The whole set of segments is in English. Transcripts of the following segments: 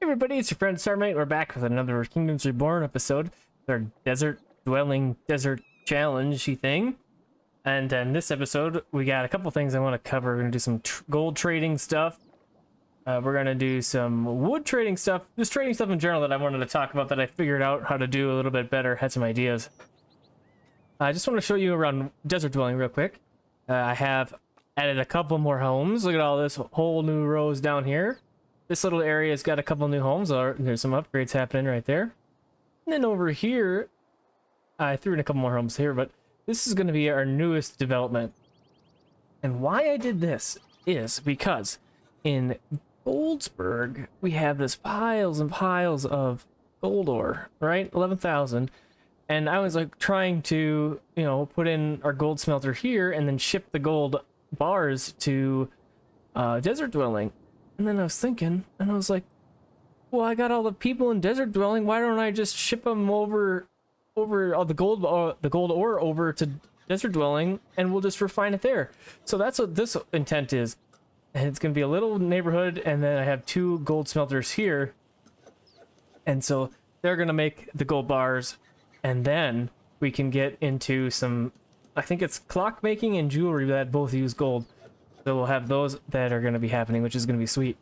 Everybody, it's your friend Starmate. We're back with another Kingdoms Reborn episode. Our desert dwelling, desert challenge-y thing. And in this episode, we got a couple things I want to cover. We're going to do some gold trading stuff. We're going to do some wood trading stuff. Just trading stuff in general that I wanted to talk about that I figured out how to do a little bit better. Had some ideas. I just want to show you around desert dwelling real quick. I have added a couple more homes. Look at all this whole new rows down here. This little area's got a couple new homes. There's some upgrades happening right there. And then over here, I threw in a couple more homes here, but this is going to be our newest development. And why I did this is because in Goldsburg, we have this piles and piles of gold ore, right? 11,000. And I was like trying to, put in our gold smelter here and then ship the gold bars to desert dwelling. And then I was thinking, and I was like, well, I got all the people in desert dwelling. Why don't I just ship them over all the gold ore over to desert dwelling, and we'll just refine it there. So that's what this intent is. And it's going to be a little neighborhood, and then I have 2 gold smelters here. And so they're going to make the gold bars, and then we can get into some, I think it's clockmaking and jewelry that both use gold. So we'll have those that are going to be happening, which is going to be sweet.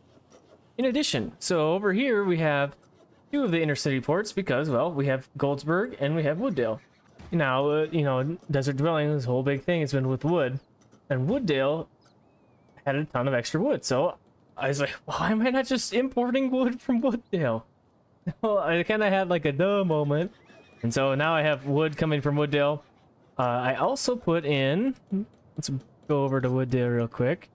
In addition, so over here we have 2 of the inner city ports because, well, we have Goldsburg and we have Wooddale. Now, desert dwelling, this whole big thing has been with wood, and Wooddale had a ton of extra wood. So I was like, why am I not just importing wood from Wooddale? Well, I kind of had like a duh moment, and so now I have wood coming from Wooddale. I also put in, let's go over to Wooddale real quick.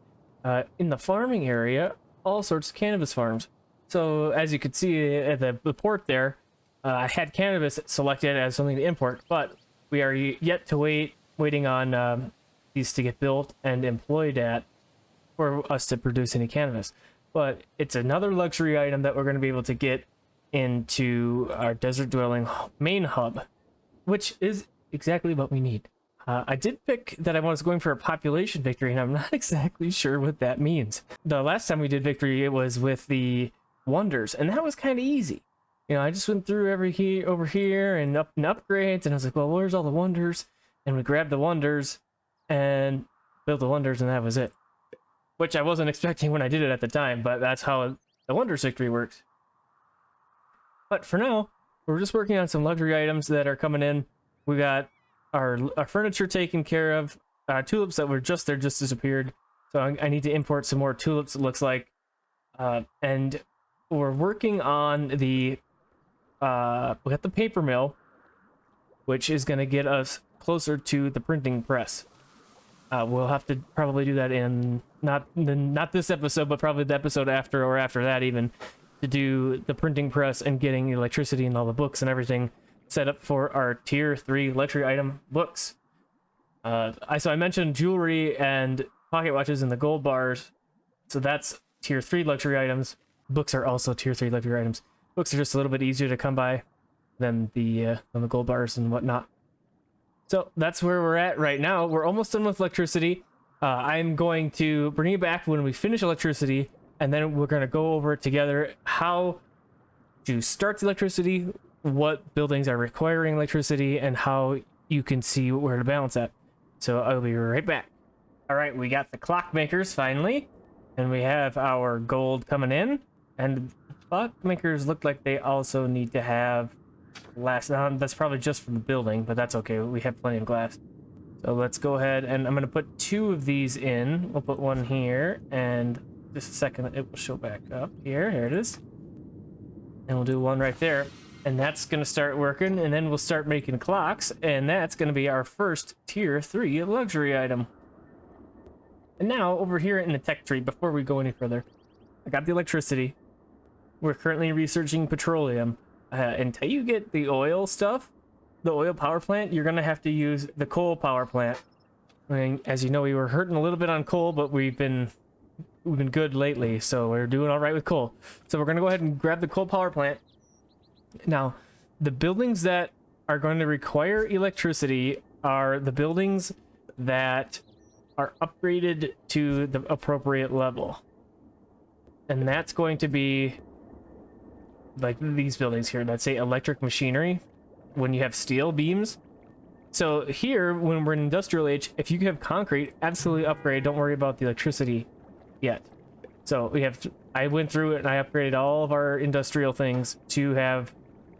In the farming area, all sorts of cannabis farms. So as you could see at the port there, I had cannabis selected as something to import, but we are yet to waiting on these to get built and employed at for us to produce any cannabis. But it's another luxury item that we're going to be able to get into our desert dwelling main hub, which is exactly what we need. I did pick that I was going for a population victory, and I'm not exactly sure what that means. The last time we did victory, it was with the wonders, and that was kind of easy. I just went through over here and up and upgrades, and I was like, well, where's all the wonders? And we grabbed the wonders and built the wonders, and that was it. Which I wasn't expecting when I did it at the time, but that's how the wonders victory works. But for now, we're just working on some luxury items that are coming in. We got our furniture taken care of. Tulips that were just there just disappeared, so I need to import some more tulips, it looks like. And we're working on the we got the paper mill, which is going to get us closer to the printing press. We'll have to probably do that in not this episode, but probably the episode after, or after that even, to do the printing press and getting electricity and all the books and everything set up for our tier 3 luxury item books. So I mentioned jewelry and pocket watches and the gold bars, so that's tier 3 luxury items. Books are also tier 3 luxury items. Books are just a little bit easier to come by than the gold bars and whatnot. So that's where we're at right now. We're almost done with electricity. I'm going to bring you back when we finish electricity, and then we're going to go over it together, how to start the electricity, what buildings are requiring electricity, and how you can see where to balance that. So I'll be right back. All right, we got the clockmakers finally, and we have our gold coming in, and clockmakers look like they also need to have glass. That's probably just for the building, but that's okay. We have plenty of glass. So let's go ahead, and I'm going to put 2 of these in. We'll put one here, and just a second, it will show back up here. Here it is. And we'll do one right there. And that's going to start working, and then we'll start making clocks, and that's going to be our first tier 3 luxury item. And now, over here in the tech tree, before we go any further, I got the electricity. We're currently researching petroleum. Until you get the oil stuff, the oil power plant, you're going to have to use the coal power plant. I mean, as you know, we were hurting a little bit on coal, but we've been good lately, so we're doing all right with coal. So we're going to go ahead and grab the coal power plant. Now, the buildings that are going to require electricity are the buildings that are upgraded to the appropriate level. And that's going to be like these buildings here that say electric machinery when you have steel beams. So here, when we're in industrial age, if you have concrete, absolutely upgrade. Don't worry about the electricity yet. So we have, I went through it and I upgraded all of our industrial things to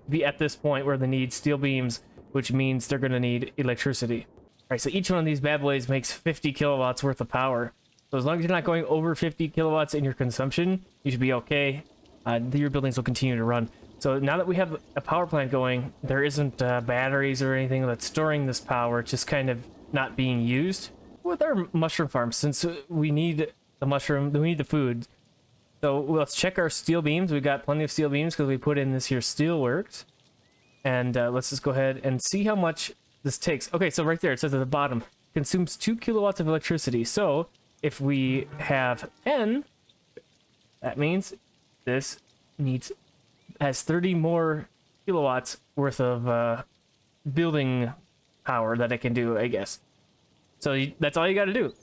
be at this point where they need steel beams, which means they're going to need electricity. All right, so each one of these bad boys makes 50 kilowatts worth of power. So as long as you're not going over 50 kilowatts in your consumption, you should be okay. Your buildings will continue to run. So now that we have a power plant going, there isn't batteries or anything that's storing this power. It's just kind of not being used. With our mushroom farm, since we need the mushroom, we need the food. So let's check our steel beams. We got plenty of steel beams because we put in this here steelworks. And let's just go ahead and see how much this takes. Okay, so right there, it says at the bottom, consumes 2 kilowatts of electricity. So if we have 10, that means this has 30 more kilowatts worth of building power that it can do, I guess. So that's all you got to do.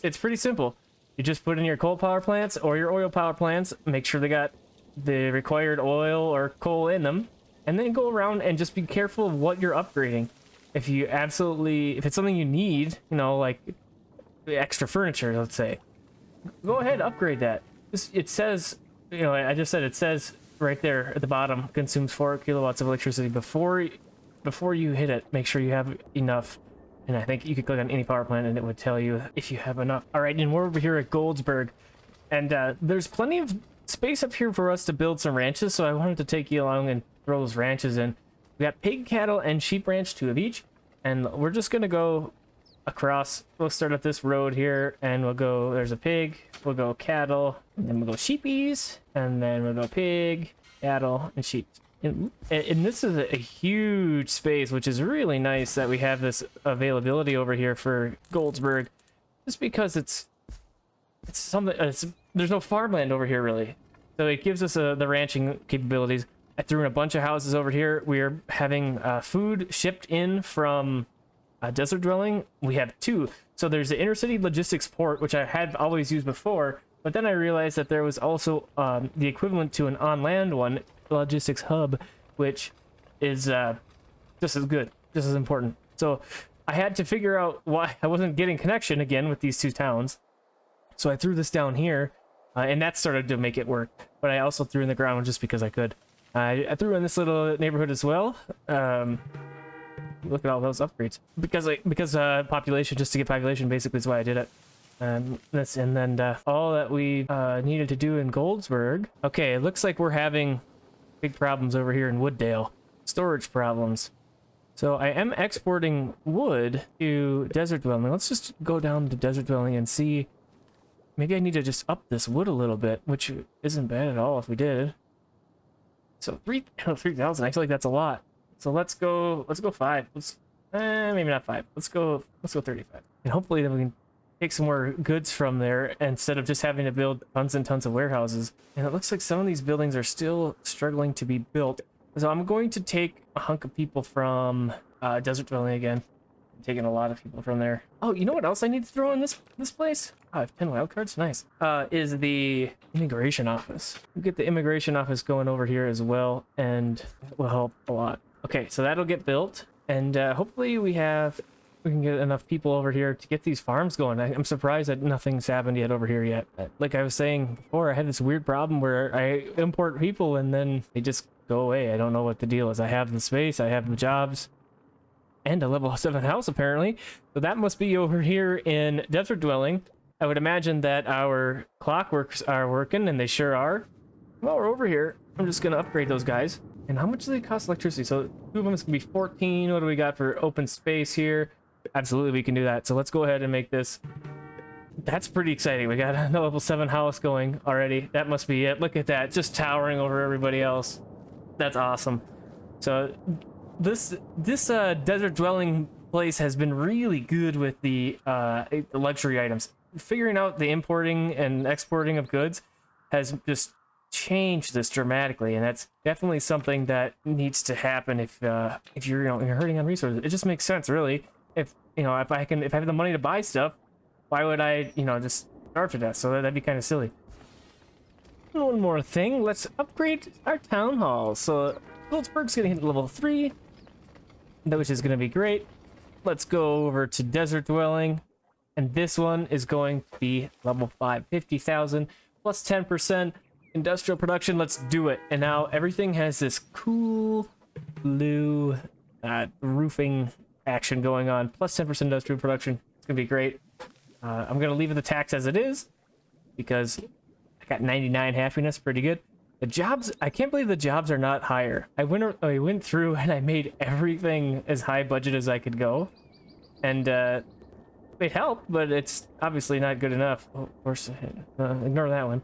It's pretty simple. You just put in your coal power plants or your oil power plants, make sure they got the required oil or coal in them, and then go around and just be careful of what you're upgrading. If it's something you need, you know, like extra furniture, let's say, go ahead, upgrade that. It says, you know, I just said it says right there at the bottom, consumes 4 kilowatts of electricity. Before you hit it, make sure you have enough. And I think you could click on any power plant and it would tell you if you have enough. All right, and we're over here at Goldsburg, and there's plenty of space up here for us to build some ranches, so I wanted to take you along and throw those ranches in. We got pig, cattle, and sheep ranch, 2 of each, and we're just gonna go across. We'll start at this road here, and we'll go, there's a pig, we'll go cattle, and then we'll go sheepies, and then we'll go pig, cattle, and sheep. And this is a huge space, which is really nice that we have this availability over here for Goldsburg, just because it's something, there's no farmland over here really, so it gives us the ranching capabilities. I threw in a bunch of houses over here. We're having food shipped in from Desert Dwelling. We have 2. So there's the intercity logistics port, which I had always used before, but then I realized that there was also the equivalent to an on-land one, logistics hub, which is just as good, just as important. So I had to figure out why I wasn't getting connection again with these 2 towns. So I threw this down here, and that started to make it work. But I also threw in the ground just because I could. I threw in this little neighborhood as well. Look at all those upgrades. Because population, just to get population, basically is why I did it. And then all that we needed to do in Goldsburg. Okay, it looks like we're having big problems over here in Wooddale. Storage problems. So I am exporting wood to Desert Dwelling. Let's just go down to Desert Dwelling and see. Maybe I need to just up this wood a little bit, which isn't bad at all if we did. So 3,000. I feel like that's a lot. So let's go 5. Maybe not 5. Let's go 35. And hopefully then we can take some more goods from there instead of just having to build tons and tons of warehouses. And it looks like some of these buildings are still struggling to be built. So I'm going to take a hunk of people from Desert Dwelling again. I'm taking a lot of people from there. Oh, you know what else I need to throw in this place? Oh, I have 10 wildcards. Nice. Is the immigration office. We'll get the immigration office going over here as well, and it will help a lot. Okay, so that'll get built, and hopefully we can get enough people over here to get these farms going. I'm surprised that nothing's happened yet over here yet. Like I was saying before, I had this weird problem where I import people and then they just go away. I don't know what the deal is. I have the space, I have the jobs, and a level 7 house apparently. So that must be over here in Desert Dwelling. I would imagine that our clockworks are working, and they sure are. While we're over here, I'm just gonna upgrade those guys. And how much do they cost electricity? So 2 of them is gonna be 14. What do we got for open space here? Absolutely, we can do that. So let's go ahead and make this. That's pretty exciting. We got a level 7 house going already. That must be it. Look at that, just towering over everybody else. That's awesome. So this Desert Dwelling place has been really good with the luxury items. Figuring out the importing and exporting of goods has just changed this dramatically, and that's definitely something that needs to happen if you're you're hurting on resources. It just makes sense, really. If I have the money to buy stuff, why would I just starve to death? So that'd be kind of silly. one more thing. Let's upgrade our town hall. So Phillipsburg's gonna hit level 3, which is gonna be great. Let's go over to Desert Dwelling, and this one is going to be level 5, 50,000 plus 10% industrial production. Let's do it. And now everything has this cool blue roofing action going on, plus 10% industrial production. It's gonna be great. I'm gonna leave the tax as it is because I got 99 happiness, pretty good. The jobs, I can't believe the jobs are not higher. I went through and I made everything as high budget as I could go, and it helped, but it's obviously not good enough. Oh, of course, ignore that one.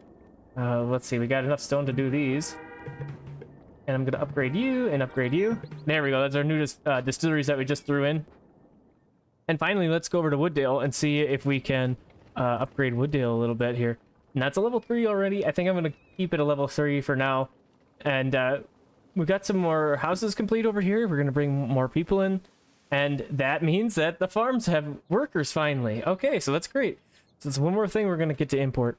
Let's see, we got enough stone to do these, and I'm gonna upgrade you and upgrade you. There we go. That's our new distilleries that we just threw in. And finally, let's go over to Wooddale and see if we can upgrade Wooddale a little bit here. And that's a level 3 already. I think I'm going to keep it a level 3 for now. And we've got some more houses complete over here. We're going to bring more people in. And that means that the farms have workers finally. Okay, so that's great. So that's one more thing we're going to get to import.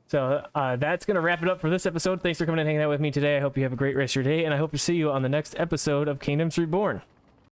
So that's going to wrap it up for this episode. Thanks for coming and hanging out with me today. I hope you have a great rest of your day. And I hope to see you on the next episode of Kingdoms Reborn.